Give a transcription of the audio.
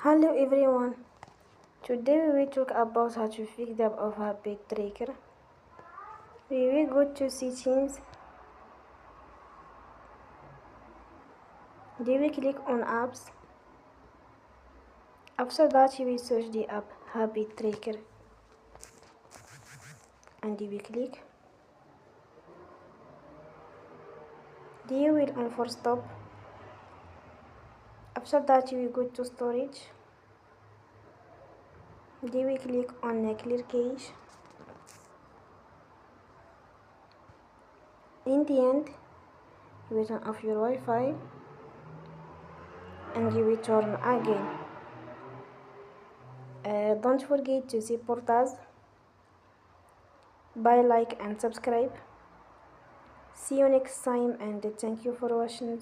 Hello everyone. Today we will talk about how to fix the overheat tracker. We will go to settings. Then we click on apps. After that you will search the app Habit Tracker and you will click. Then you will on for stop. After that you will go to storage. Then we click on clear cache. In the end, you will turn off your Wi-Fi and you will turn again. Don't forget to support us by like and subscribe. See you next time and thank you for watching.